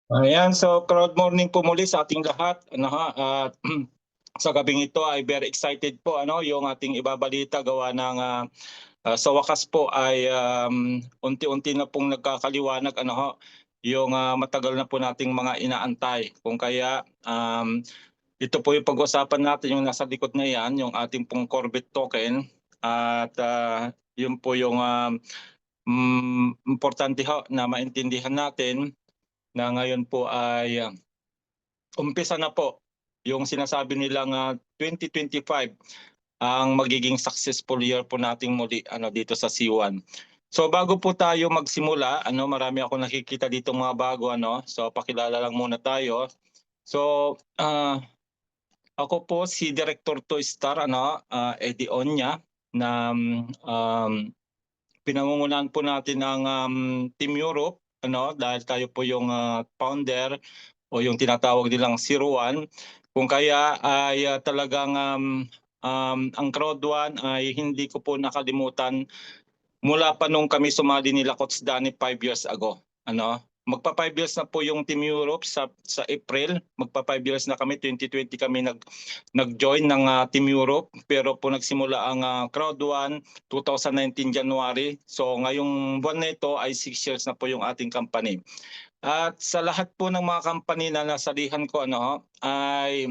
Ayan, so crowd morning po muli sa ating lahat. At sa gabing ito ay very excited po yung ating ibabalita gawa ng sa wakas po ay unti-unti na pong nagkakaliwanag yung matagal na po nating mga inaantay. Kung kaya ito po yung pag-usapan natin yung nasa likod na yan, yung ating pong Corvette token at yun po yung importante na maintindihan natin na ngayon po ay umpisa na po yung sinasabi nilang 2025 ang magiging successful year po nating muli dito sa C1. So bago po tayo magsimula, marami ako nakikita dito mga bago So pakilala lang muna tayo. So ako po si Director Toy Star Eddie Onya na pinangungunahan po natin ng Team Europe dahil tayo po yung founder o yung tinatawag nilang Zero One. Kung kaya ay talagang ang Crowd One ay hindi ko po nakalimutan mula pa nung kami sumali nila Coach Danny 5 years ago. Magpa 5 years na po yung Team Europe sa April. Magpa 5 years na kami, 2020 kami nag-join ng Team Europe. Pero po nagsimula ang Crowd One 2019 January. So ngayong buwan na ito ay 6 years na po yung ating company. At sa lahat po ng mga company na nasalihan ko ay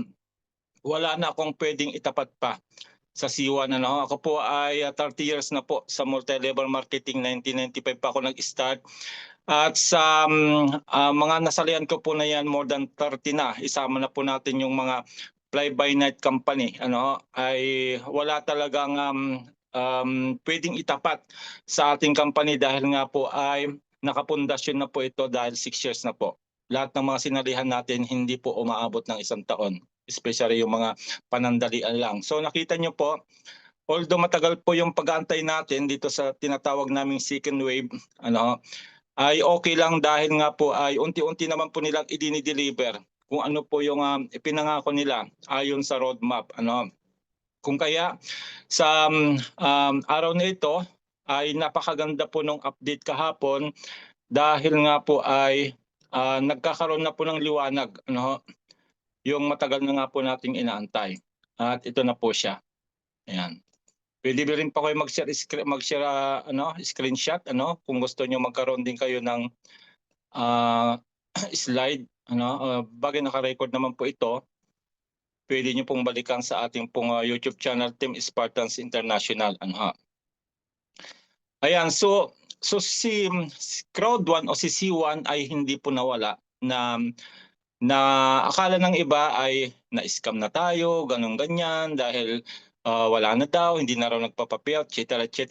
wala na akong pwedeng itapat pa sa C1 Ako po ay 30 years na po sa multi-level marketing. 1995 pa ako nag-start. At sa mga nasalihan ko po na yan, more than 30 na. Isama na po natin yung mga fly-by-night company. Ay wala talagang pwedeng itapat sa ating company dahil nga po ay nakapundasyon na po ito dahil 6 years na po. Lahat ng mga sinalihan natin hindi po umaabot ng 1 taon. Especially yung mga panandalian lang. So nakita nyo po, although matagal po yung pag-aantay natin dito sa tinatawag naming second wave, ay okay lang dahil nga po ay unti-unti naman po nilang i-deliver kung ano po yung ipinangako nila ayon sa roadmap. Kung kaya sa araw na ito ay napakaganda po ng update kahapon dahil nga po ay nagkakaroon na po ng liwanag yung matagal na nga po nating inaantay. At ito na po siya. Ayan. Pwede rin pa kayo mag-share screenshot kung gusto niyo magkaroon din kayo ng slide bagay naka-record naman po ito. Pwede niyo pong balikan sa ating pong YouTube channel Team Spartans International Ayan, so si Crowd One o si C1 ay hindi po nawala na akala ng iba ay na-scam na tayo, ganun ganyan dahil wala na daw, hindi na raw nagpapapayout, etc.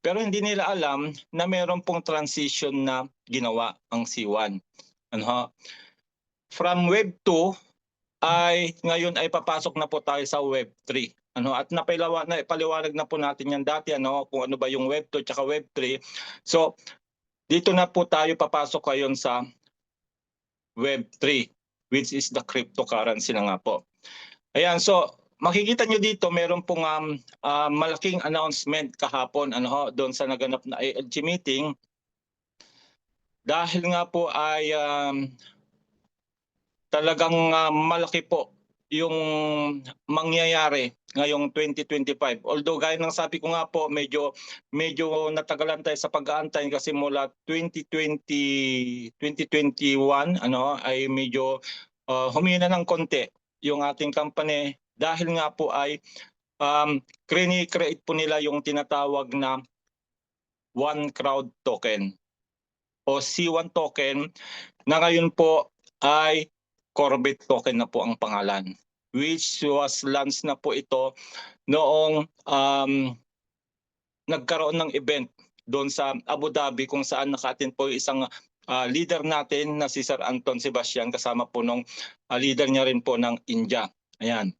Pero hindi nila alam na meron pong transition na ginawa ang C1. From Web 2 ay ngayon ay papasok na po tayo sa Web 3. At napaliwanag na po natin yan dati kung ano ba yung Web 2 at Web 3. So dito na po tayo papasok ngayon sa Web 3, which is the cryptocurrency na nga po. Ayan, so makikita nyo dito meron pong malaking announcement kahapon doon sa naganap na ALG meeting. Dahil nga po ay talagang malaki po yung mangyayari ngayong 2025. Although gaya ng sabi ko nga po, medyo natagalan tayo sa pag-aantay kasi mula 2021 ay medyo humina ng konti yung ating company dahil nga po ay create po nila yung tinatawag na One Crowd token o C1 token na ngayon po ay Corvette token na po ang pangalan, which was launched na po ito noong nagkaroon ng event doon sa Abu Dhabi kung saan naka-attend po isang leader natin na si Sir Anton Sebastian kasama po nung leader niya rin po ng India. Ayan.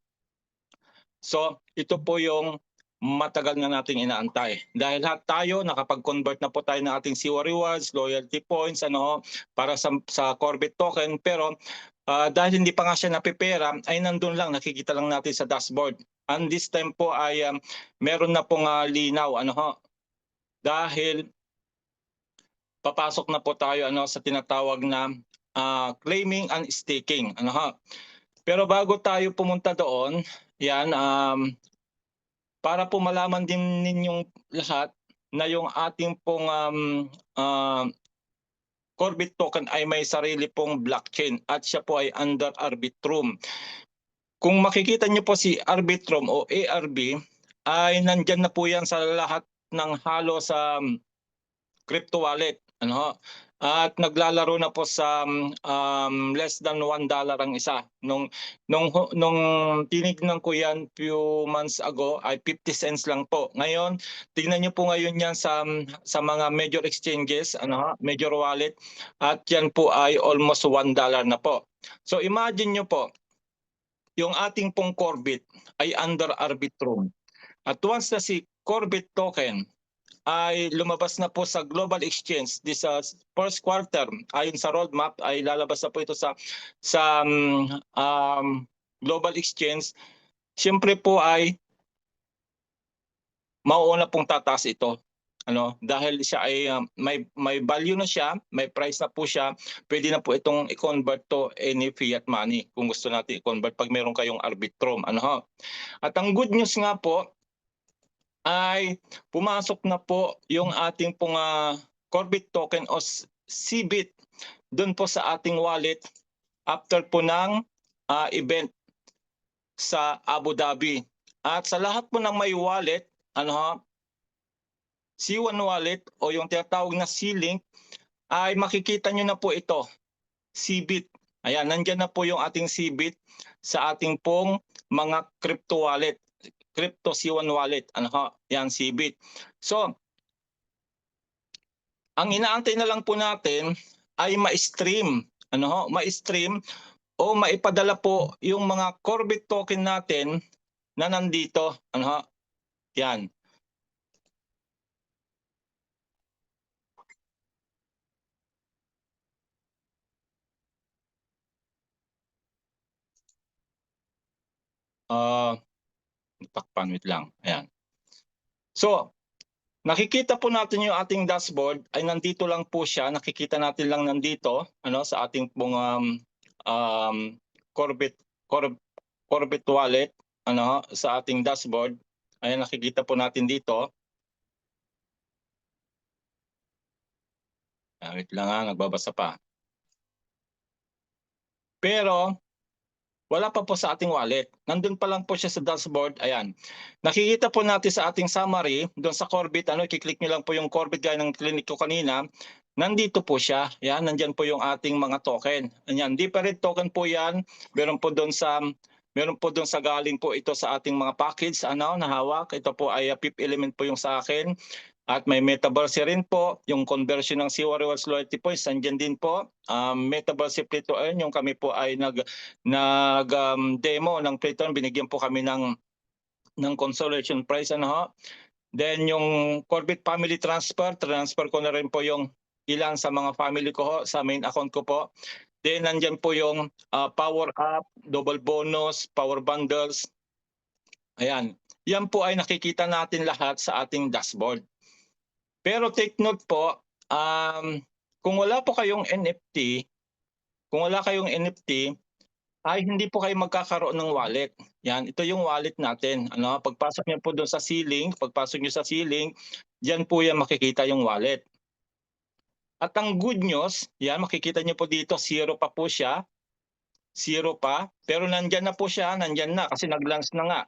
So ito po yung matagal na nating inaantay. Dahil lahat tayo nakapag-convert na po tayo ng ating CWA rewards, loyalty points para sa Corvette token, pero dahil hindi pa nga siya napipera ay nandun lang, nakikita lang natin sa dashboard. And this time po ay meron na pong linaw dahil papasok na po tayo sa tinatawag na claiming and staking. Ano ha? Pero bago tayo pumunta doon, yan, para po malaman din ninyong lahat na yung ating pong Corbit token ay may sarili pong blockchain at siya po ay under Arbitrum. Kung makikita niyo po si Arbitrum o ARB, ay nandyan na po yan sa lahat ng halos sa crypto wallet. Ano? At naglalaro na po sa less than $1 ang isa. Nung tinignan ko yan few months ago ay 50 cents lang po. Ngayon, tingnan niyo po ngayon yan sa mga major exchanges, major wallet, at yan po ay almost $1 na po. So imagine niyo po, yung ating pong Corbit ay under Arbitrum. At once na si Corbit token ay lumabas na po sa global exchange this first quarter, ayon sa roadmap ay lalabas na po ito sa global exchange. Siyempre po ay mauuna pong tataas ito, dahil siya ay may value na siya, may price na po siya, pwede na po itong i-convert to any fiat money kung gusto natin i-convert pag meron kayong Arbitrum. At ang good news nga po ay pumasok na po yung ating pong Corbit token o CBIT doon po sa ating wallet after po ng event sa Abu Dhabi. At sa lahat po ng may wallet, C1 wallet o yung tinatawag na C-Link, ay makikita nyo na po ito, CBIT. Ayan, nandyan na po yung ating CBIT sa ating pong mga crypto wallet. Crypto C1 wallet, yan CBIT. So, ang inaantay na lang po natin ay ma-stream, ma-stream o maipadala po yung mga Corbit token natin na nandito, yan. Takpan, wait lang. Ayan. So, nakikita po natin yung ating dashboard ay nandito lang po siya. Nakikita natin lang nandito sa ating pong Corbit wallet sa ating dashboard. Ayan, nakikita po natin dito. Wait lang, nagbabasa pa. Pero wala pa po sa ating wallet. Nandun pa lang po siya sa dashboard. Ayan. Nakikita po natin sa ating summary, doon sa Corbit, i-click nyo lang po yung Corbit gaya ng clinic ko kanina. Nandito po siya. Yan, nandyan po yung ating mga token. Ayan, different token po yan. Meron po doon sa galing po ito sa ating mga package na hawak. Ito po ay fifth element po yung sa akin. At may Metaverse rin po, yung conversion ng CWA Rewards Loyalty Points, nandiyan din po. Metaverse Play to Earn, yung kami po ay nag-demo ng Play to Earn, binigyan po kami ng consolation prize. Then yung Corbit Family Transfer ko na rin po yung ilan sa mga family ko sa main account ko po. Then nandiyan po yung Power Up, Double Bonus, Power Bundles. Ayan, yan po ay nakikita natin lahat sa ating dashboard. Pero take note po, kung wala po kayong NFT, ay hindi po kayo magkakaroon ng wallet. Yan, ito yung wallet natin. Pagpasok niyo po doon sa C-Link, diyan po yan makikita yung wallet. At ang good news, yan makikita niyo po dito, zero pa po siya. Zero pa, pero nandyan na po siya, kasi nag-launch na nga.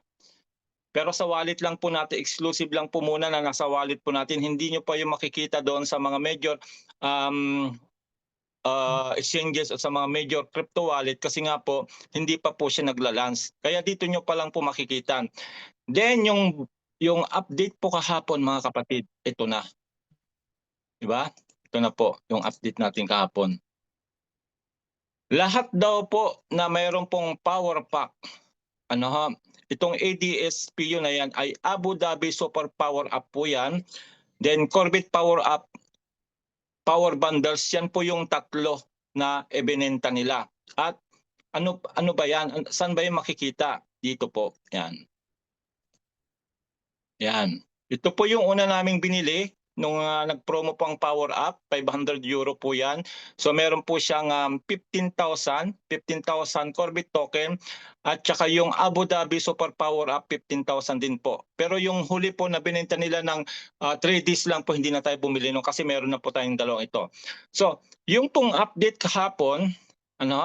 Pero sa wallet lang po natin, exclusive lang po muna na nasa wallet po natin. Hindi nyo pa yung makikita doon sa mga major exchanges at sa mga major crypto wallet kasi nga po, hindi pa po siya nagla-launch. Kaya dito nyo pa lang po makikita. Then yung update po kahapon mga kapatid, ito na. Diba? Ito na po yung update natin kahapon. Lahat daw po na mayroon pong power pack, itong ADSPU na yan ay Abu Dhabi Super Power Up po yan. Then Corbit Power Up, Power Bundles, yan po yung tatlo na ibinenta nila. At ano ba yan? Saan ba yung makikita? Dito po. Yan. Yan. Ito po yung una naming binili. nung nag-promo po ang Power Up, €500 po yan. So meron po siyang 15,000 Corvette token at saka yung Abu Dhabi Super Power Up 15,000 din po. Pero yung huli po na binenta nila ng 3 days lang po, hindi na tayo bumili nun kasi meron na po tayong dalawang ito. So yung pong update kahapon,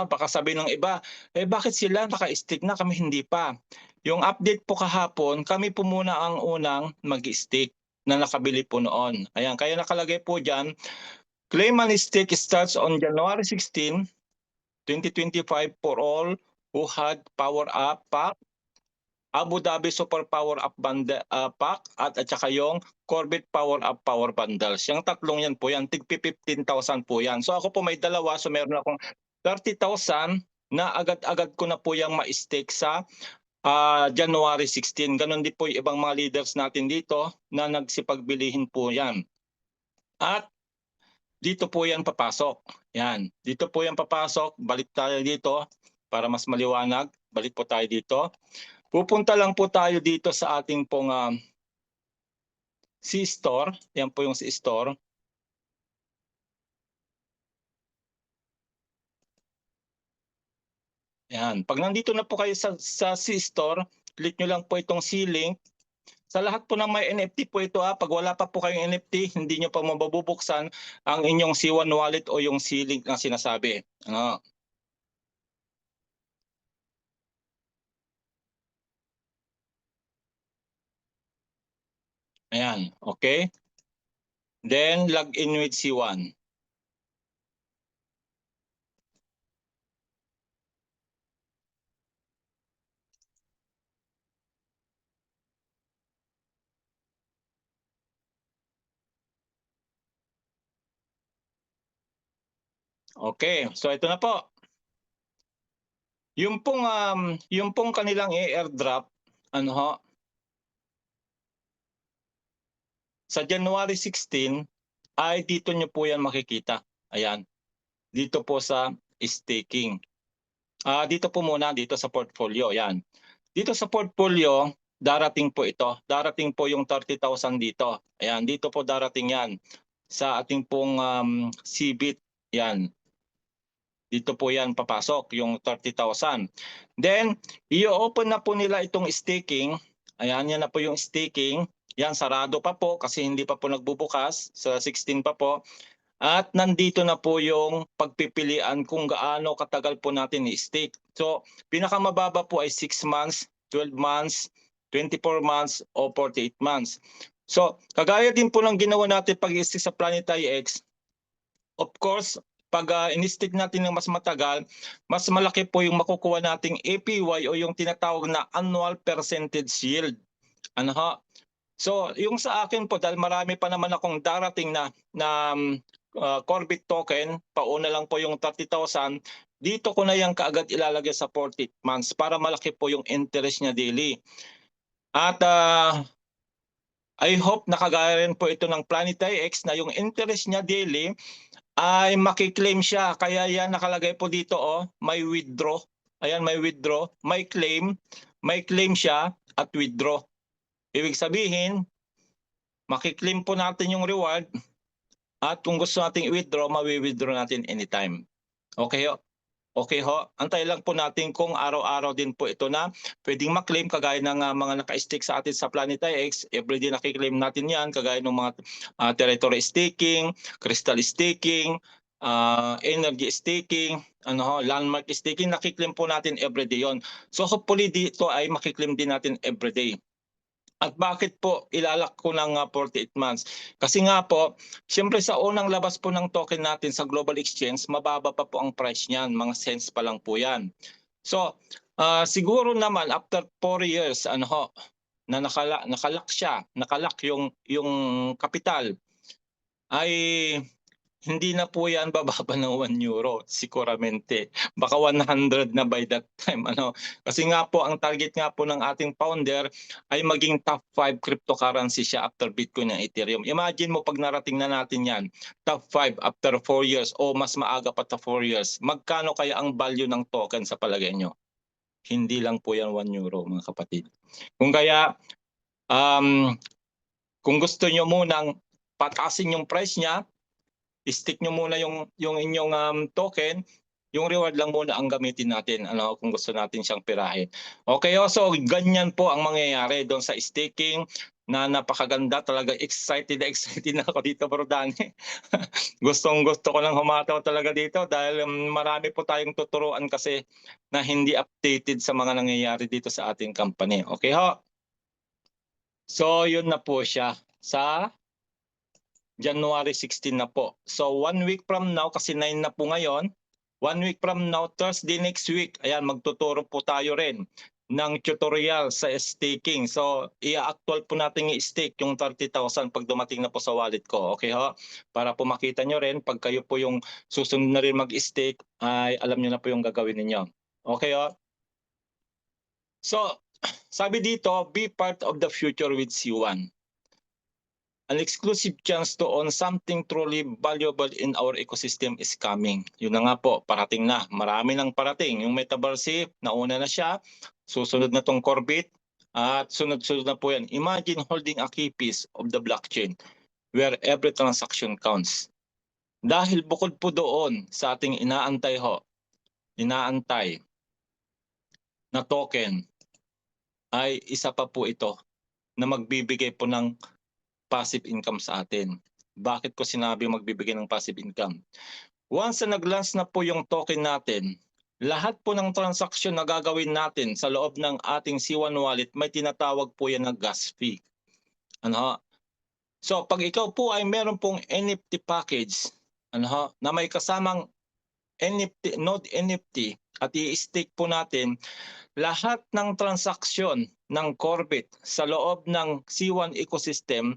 baka sabihin ng iba, bakit sila naka-stick na, kami hindi pa. Yung update po kahapon, kami po muna ang unang mag-stick na nakabili po noon. Ayan, kaya nakalagay po diyan, claim and stick starts on January 16, 2025 for all who had Power Up Pack, Abu Dhabi Super Power Up Pack at saka yung Corvette Power Up Power Bundles. Yung tatlong yan po yan, tig 15,000 po yan. So ako po may dalawa, so meron akong 30,000 na agad-agad ko na po yung ma-stake sa January 16. Ganon din po yung ibang mga leaders natin dito na nagsipagbilihin po yan. At dito po yan papasok. Yan. Dito po yan papasok. Balik tayo dito para mas maliwanag. Balik po tayo dito. Pupunta lang po tayo dito sa ating pong C-Store. Yan po yung C-Store. Yan. Pag nandito na po kayo sa C-Store, click nyo lang po itong C-Link. Sa lahat po ng may NFT po ito, pag wala pa po kayong NFT, hindi nyo pa mabubuksan ang inyong C1 wallet o yung C-Link na sinasabi. Ayan, okay? Then, log in with C1. Okay, so ito na po. Yung pong kanilang i-airdrop, sa January 16 ay dito nyo po yan makikita. Ayan. Dito po sa staking. Dito po muna, dito sa portfolio. Ayan. Dito sa portfolio, darating po ito. Darating po yung 30,000 dito. Ayan, dito po darating yan sa ating pong CBIT. Yan. Dito po yan papasok, yung 30,000. Then, i-open na po nila itong staking. Ayan, yan na po yung staking. Yan, sarado pa po kasi hindi pa po nagbubukas. Sa 16 pa po. At nandito na po yung pagpipilian kung gaano katagal po natin i-stake. So, pinakamababa po ay 6 months, 12 months, 24 months, o 48 months. So, kagaya din po ng ginawa natin pag i-stake sa Planetary X, of course, pag in-stake natin ng mas matagal, mas malaki po yung makukuha nating APY o yung tinatawag na annual percentage yield. So, yung sa akin po, dahil marami pa naman akong darating na Corvette token, pauna lang po yung 30,000, dito ko na yan kaagad ilalagay sa 40 months para malaki po yung interest niya daily. At I hope nakagaya rin po ito ng Planetary X na yung interest niya daily ay makiklaim siya. Kaya yan nakalagay po dito, may withdraw. Ayan, may withdraw, may claim siya at withdraw. Ibig sabihin, makiklaim po natin yung reward at kung gusto nating i-withdraw, mawi-withdraw natin anytime. Okay ho? Okay ho? Antay lang po natin kung araw-araw din po ito na pwedeng maklaim kagaya ng mga naka-stake sa atin sa Planetary X. Everyday nakiklaim natin yan kagaya ng mga territory staking, crystal staking, energy staking, landmark staking, nakiklaim po natin everyday yon. So hopefully dito ay makiklaim din natin everyday. At bakit po ilalak ko ng 48 months? Kasi nga po, siyempre sa unang labas po ng token natin sa Global Exchange, mababa pa po ang price niyan, mga cents pa lang po yan. So, siguro naman after 4 years, na nakalak siya, nakalak yung kapital, ay hindi na po yan bababa ng €1 siguramente. Baka 100 na by that time. Kasi nga po, ang target nga po ng ating founder ay maging top 5 cryptocurrency siya after Bitcoin and Ethereum. Imagine mo pag narating na natin yan, top 5 after 4 years o mas maaga pa ta 4 years, magkano kaya ang value ng token sa palagay nyo? Hindi lang po yan €1 mga kapatid. Kung kaya, kung gusto nyo munang pataasin yung price niya, stick nyo muna yung inyong token, yung reward lang muna ang gamitin natin kung gusto natin siyang pirahin. Okay, so ganyan po ang mangyayari doon sa staking na napakaganda talaga. Excited na ako dito, Bro Danny. Gustong-gusto ko lang humataw talaga dito dahil marami po tayong tuturuan kasi na hindi updated sa mga nangyayari dito sa ating company. Okay ho? So yun na po siya sa January 16 na po. So 1 week from now, kasi 9 na po ngayon, 1 week from now, Thursday next week, ayan, magtuturo po tayo rin ng tutorial sa staking. So i-actual po natin i-stake yung 30,000 pag dumating na po sa wallet ko. Okay ho? Para po makita nyo rin, pag kayo po yung susunod na rin mag-stake, ay alam nyo na po yung gagawin ninyo. Okay ho? So sabi dito, be part of the future with C1. An exclusive chance to own something truly valuable in our ecosystem is coming. Yun na nga po, parating na. Marami nang parating. Yung Metaverse, nauna na siya. Susunod na tong Corbit. At sunod-sunod na po yan. Imagine holding a key piece of the blockchain where every transaction counts. Dahil bukod po doon sa ating inaantay na token, ay isa pa po ito na magbibigay po ng passive income sa atin. Bakit ko sinabi magbibigay ng passive income? Once na nag-launch na po yung token natin, lahat po ng transaksyon na gagawin natin sa loob ng ating C1 wallet, may tinatawag po yan na gas fee. So pag ikaw po ay meron pong NFT package na may kasamang NFT, node NFT at i-stake po natin, lahat ng transaksyon ng Corbit sa loob ng C1 ecosystem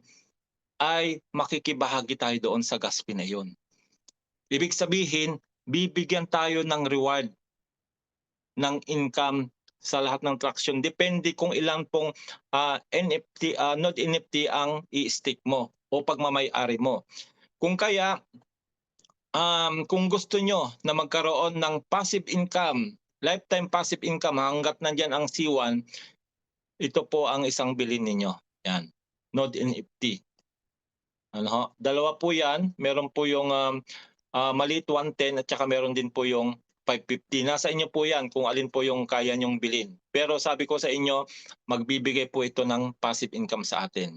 ay makikibahagi tayo doon sa gas fee na yun. Ibig sabihin, bibigyan tayo ng reward ng income sa lahat ng transaction. Depende kung ilan pong NFT, node NFT ang i-stake mo o pagmamay-ari mo. Kung kaya, kung gusto nyo na magkaroon ng passive income, lifetime passive income hanggat nandyan ang C1, ito po ang isang bilhin ninyo. Yan, node NFT. Dalawa po yan. Meron po yung maliit 110 at saka meron din po yung 550. Nasa inyo po yan kung alin po yung kaya nyong bilhin. Pero sabi ko sa inyo, magbibigay po ito ng passive income sa atin.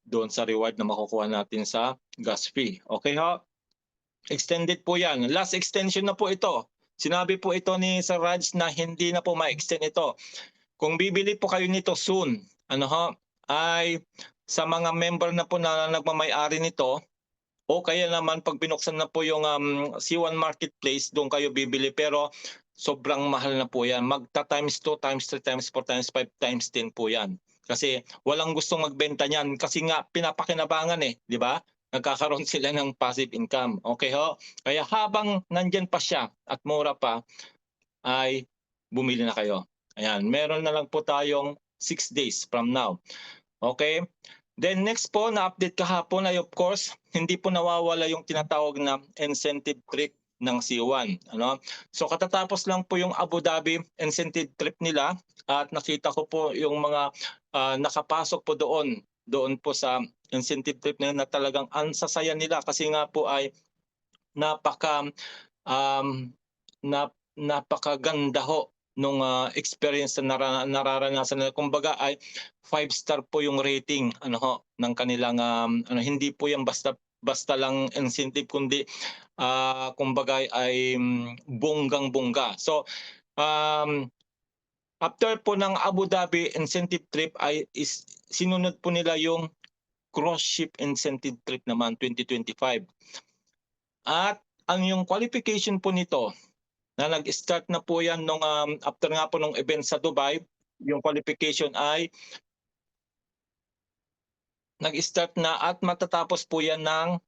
Doon sa reward na makukuha natin sa gas fee. Okay ho? Extended po yan. Last extension na po ito. Sinabi po ito ni Sir Raj na hindi na po ma-extend ito. Kung bibili po kayo nito soon, ay sa mga member na po na nagmamay-ari nito, o kaya naman pag binuksan na po yung C1 Marketplace, doon kayo bibili. Pero sobrang mahal na po yan. Magta times 2, times 3, times 4, times 5, times 10 po yan. Kasi walang gustong magbenta niyan. Kasi nga pinapakinabangan di ba? Nagkakaroon sila ng passive income. Okay ho? Kaya habang nandyan pa siya at mura pa, ay bumili na kayo. Ayan, meron na lang po tayong 6 days from now. Okay? Then next po, na-update kahapon ay of course, hindi po nawawala yung tinatawag na incentive trip ng C1. So katatapos lang po yung Abu Dhabi incentive trip nila at nakita ko po yung mga nakapasok po doon po sa incentive trip nila na talagang ang sasaya nila kasi nga po ay napakaganda ho nung experience na nararanasan nila. Kumbaga ay 5-star po yung rating ng kanilang hindi po yan basta lang incentive kundi kumbaga ay bonggang-bongga. So after po ng Abu Dhabi incentive trip ay sinunod po nila yung cruise ship incentive trip naman 2025. At ang yung qualification po nito na nag-start na po yan nung after nga po nung event sa Dubai, yung qualification ay nag-start na at matatapos po yan ng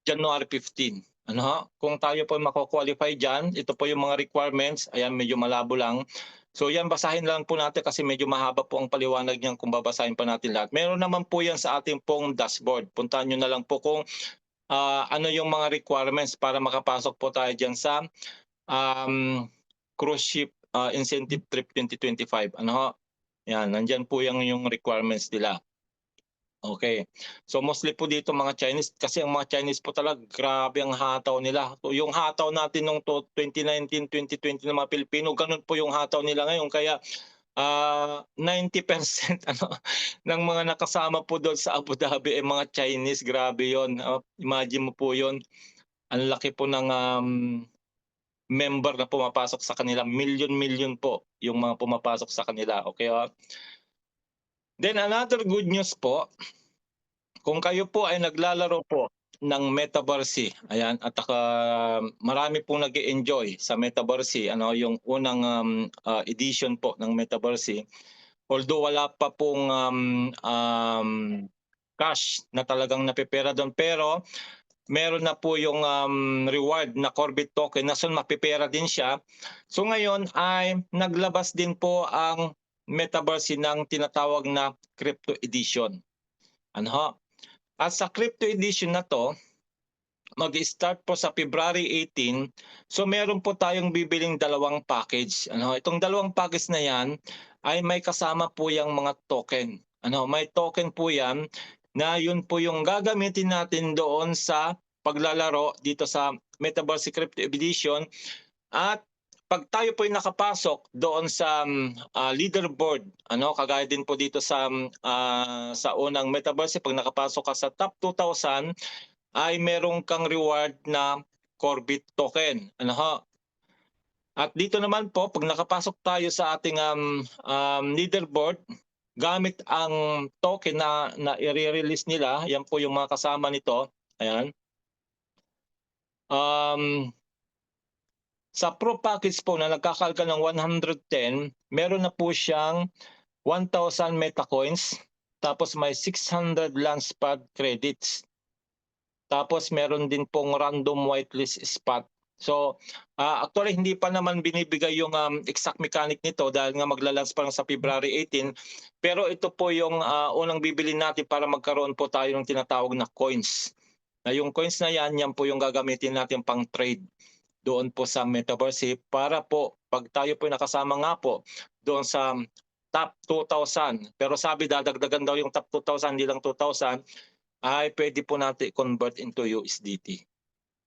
January 15. Kung tayo po mako-qualify dyan, ito po yung mga requirements. Ayan, medyo malabo lang. So yan, basahin lang po natin kasi medyo mahaba po ang paliwanag niyan kung babasahin pa natin lahat. Meron naman po yan sa ating pong dashboard. Puntahan nyo na lang po kung ano yung mga requirements para makapasok po tayo dyan sa cruise ship incentive trip 2025. Yan, nandyan po yung requirements nila. Okay. So mostly po dito mga Chinese kasi ang mga Chinese po talaga grabe ang hataw nila. So yung hataw natin nung 2019, 2020 ng mga Pilipino, gano'n po yung hataw nila ngayon. Kaya 90% ano ng mga nakasama po doon sa Abu Dhabi ay mga Chinese, grabe 'yun. Imagine mo po 'yun, ang laki po ng, member na pumapasok sa kanila, milyon-milyon po yung mga pumapasok sa kanila, okey, Then another good news po, kung kayo po ay naglalaro po ng Metaverse, ayan, at marami pong nag-e-enjoy sa Metaverse, ano, yung unang, edition po ng Metaverse. Although wala pa pong, cash na talagang napepera dun, pero meron na po yung, reward na Corbit token na so mapepera din siya. So ngayon ay naglabas din po ang Metaverse ng tinatawag na crypto edition, ano ho. At sa crypto edition na 'to, mag-start po sa February 18. So meron po tayong bibiling dalawang package. Ano, itong dalawang package na 'yan ay may kasama po yang mga token. Ano, may token po 'yan na yun po yung gagamitin natin doon sa paglalaro dito sa Metaverse Crypto Edition. At 'pag tayo po ay nakapasok doon sa, leaderboard, ano, kagaya din po dito sa unang Metaverse, 'pag nakapasok ka sa top 2,000 ay meron kang reward na Corbit token, ano ho. At dito naman po 'pag nakapasok tayo sa ating, leaderboard, gamit ang token na ire-release nila, yan po yung mga kasama nito, ayan. Sa Pro package po na nagkakalta ng 110, meron na po siyang 1,000 Metacoins, tapos may 600 Launchpad credits. Tapos meron din pong random whitelist spot. So, actually hindi pa naman binibigay yung, exact mechanic nito dahil nga magla-launch pa lang sa February 18. Pero ito po yung, unang bibilhin natin para magkaroon po tayo ng tinatawag na coins. Na yung coins na yan, yan po yung gagamitin natin pang-trade doon po sa Metaverse para po 'pag tayo po nakasama nga po doon sa top 2,000. Pero sabi dadagdagan daw yung top 2,000, hindi lang 2,000, ay puwede po natin i-convert into USDT.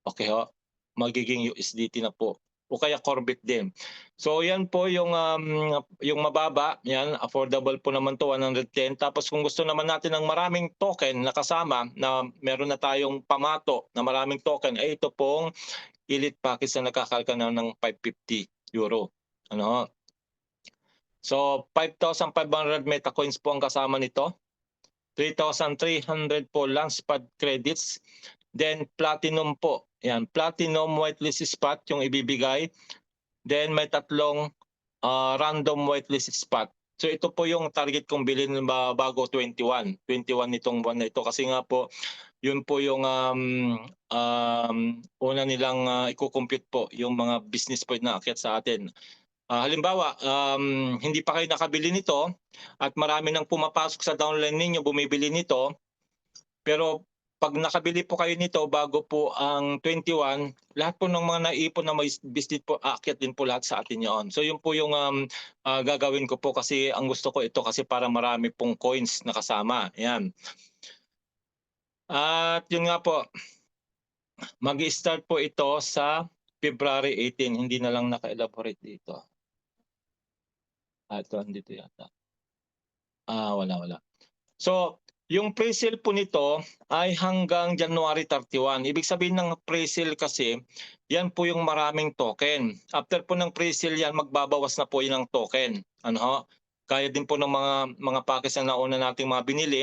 Okay ho, magiging USDT na po o kaya Corbit din. So 'yan po yung mababa, 'yan affordable po naman 'to, 110. Tapos kung gusto naman natin ng maraming token na kasama na meron na tayong pamato na maraming token, ay ito pong Elite package na nagkakalta na ng €550. Ano ho. So 5,500 Metacoins po ang kasama nito. 3,300 po Launchpad credits, then Platinum po, yan, Platinum whitelist spot yung ibibigay, then may tatlong, random whitelist spot. So ito po yung target kong bilhin bago 21 nitong buwan na ito kasi nga po yun po yung, una nilang, iko-compute po yung mga business point na aakyat sa atin. Halimbawa, hindi pa kayo nakabili nito at marami nang pumapasok sa downline ninyo bumibili nito, pero 'pag nakabili po kayo nito bago po ang 21, lahat po ng mga naipon na may business po aakyat din po lahat sa atin 'yon. So 'yun po yung, gagawin ko po kasi ang gusto ko ito kasi para marami pong coins na kasama, 'yan. At 'yun nga po, mag-i-start po ito sa February 18, hindi na lang naka-elaborate dito. Ito andito yata. Wala. So, yung pre-sale po nito ay hanggang January 31. Ibig sabihin ng pre-sale kasi, yan po yung maraming token. After po ng pre-sale yan, magbabawas na po yan ng token. Ano ho? Kaya din po ng mga package na nauna nating mga binili,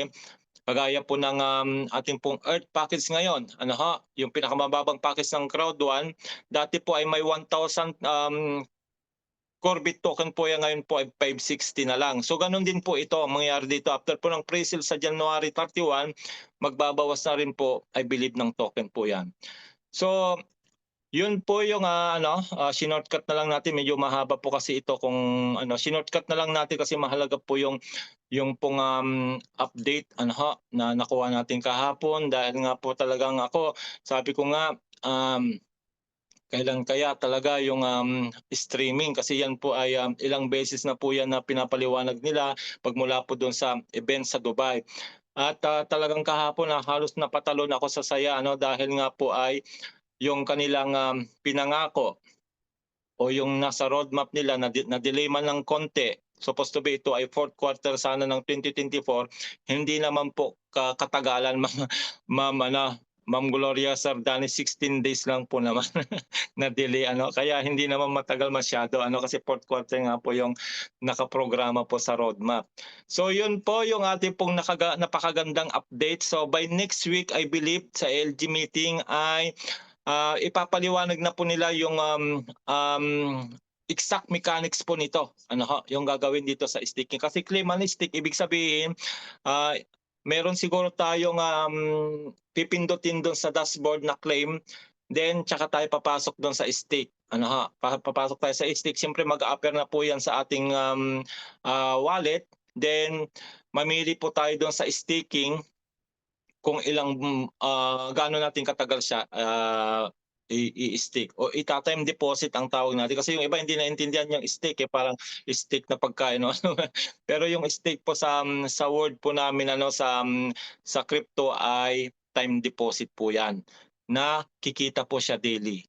kagaya po ng ating pong Earth package ngayon. Ano ho? Yung pinakamababang package ng Crowd1, dati po ay may 1,000 Corbit token po yan ngayon po ay 560 na lang. So gano'n din po ito ang mangyayari dito. After po ng pre-sale sa January 31, magbabawas na rin po, I believe, ng token po yan. So yun po yung shinortcut na lang natin. Medyo mahaba po kasi ito kung shinortcut na lang natin kasi mahalaga po yung pong update na nakuha natin kahapon dahil nga po talagang ako, sabi ko nga, kailan kaya talaga yung, streaming kasi yan po ay, ilang beses na po yan na pinapaliwanag nila pagmula po dun sa event sa Dubai. At talagang kahapon na halos napatalon ako sa saya dahil nga po ay yung kanilang pinangako o yung nasa roadmap nila na-delay man ng konti, supposed to be ito ay fourth quarter sana ng 2024, hindi naman po katagalan Ma'am Gloria Sardani, 16 days lang po naman na-delay kaya hindi naman matagal masyado kasi fourth quarter nga po yung nakaprograma po sa roadmap. So yun po yung ating pong napakagandang update. So by next week I believe sa LG meeting ay ipapaliwanag na po nila yung exact mechanics po nito. Yung gagawin dito sa staking. Kasi claim on stake, ibig sabihin, meron siguro tayong pipindutin doon sa dashboard na claim, then tsaka tayo papasok doon sa stake. Papasok tayo sa stake, siyempre mag-a-appear na po yan sa ating wallet. Then mamili po tayo doon sa staking kung ilang gaano natin katagal siya i-stake o ita-time deposit ang tawag natin. Kasi yung iba hindi naintindihan yung stake parang stake na pagkain pero yung stake po sa word po namin sa crypto ay time deposit po yan na kikita po siya daily.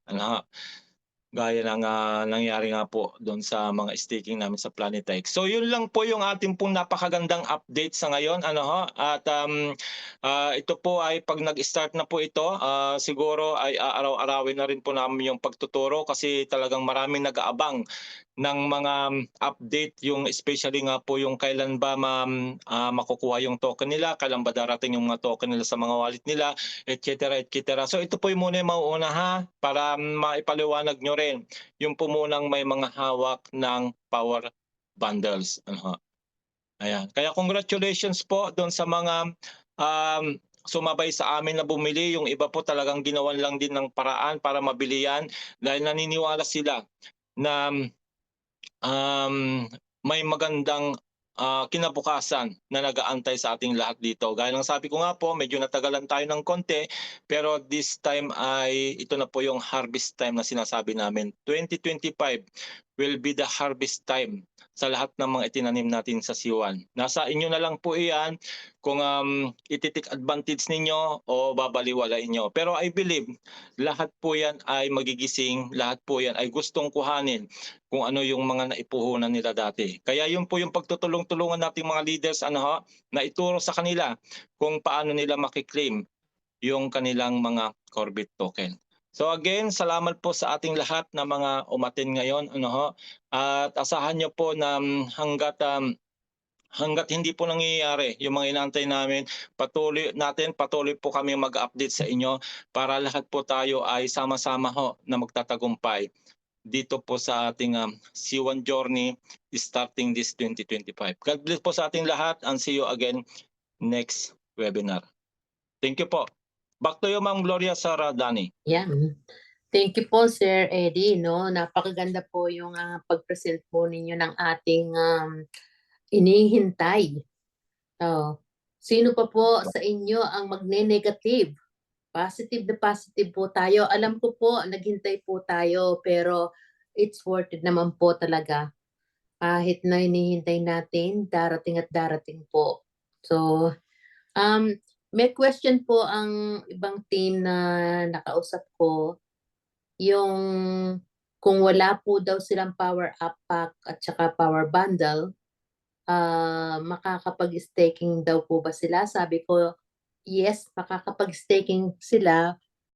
Gaya ng nangyari nga po doon sa mga staking namin sa Planetix. So yun lang po yung ating pong napakagandang update sa ngayon. At ito po ay pag nag-start na po ito, siguro ay araw-arawin na rin po namin yung pagtuturo kasi talagang maraming nag-aabang ng mga update, yung especially nga po yung kailan ba makukuha yung token nila, kailan ba darating yung mga token nila sa mga wallet nila, etc. etc. So ito po yung muna yung mauuna para maipaliwanag nyo rin yung po munang may mga hawak ng power bundles. Ayan. Kaya congratulations po doon sa mga sumabay sa amin na bumili. Yung iba po talagang ginawan lang din ng paraan para mabili yan dahil naniniwala sila na may magandang kinabukasan na nag-aantay sa ating lahat dito. Gaya ng sabi ko nga po, medyo natagalan tayo ng konti, pero this time ay ito na po yung harvest time na sinasabi namin. 2025 will be the harvest time sa lahat ng mga itinanim natin sa C1. Nasa inyo na lang po iyan kung ititik advantage ninyo o babaliwalain nyo. Pero I believe lahat po yan ay magigising, lahat po yan ay gustong kuhanin kung ano yung mga naipuhunan nila dati. Kaya yun po yung pagtutulong-tulungan nating mga leaders na ituro sa kanila kung paano nila makiklaim yung kanilang mga Corbit token. So again, salamat po sa ating lahat na mga umatin ngayon. At asahan nyo po na hanggat hindi po nangyayari yung mga inaantay namin, patuloy po kami mag-update sa inyo para lahat po tayo ay sama-sama na magtatagumpay dito po sa ating C1 journey starting this 2025. God bless po sa ating lahat and see you again next webinar. Thank you po. Back to you, Ma'am Gloria Sardani. Yeah. Thank you po, Sir Eddie. Napakaganda po yung pag-present po ninyo ng ating inihintay. Sino pa po sa inyo ang magne-negative? Positive na positive po tayo. Alam ko po, naghintay po tayo, pero it's worth it naman po talaga. Kahit na hinihintay natin, darating at darating po. So, may question po ang ibang team na nakausap ko. Yung kung wala po daw silang power up pack at saka power bundle, makakapag-staking daw po ba sila? Sabi ko, yes, makakapag-staking sila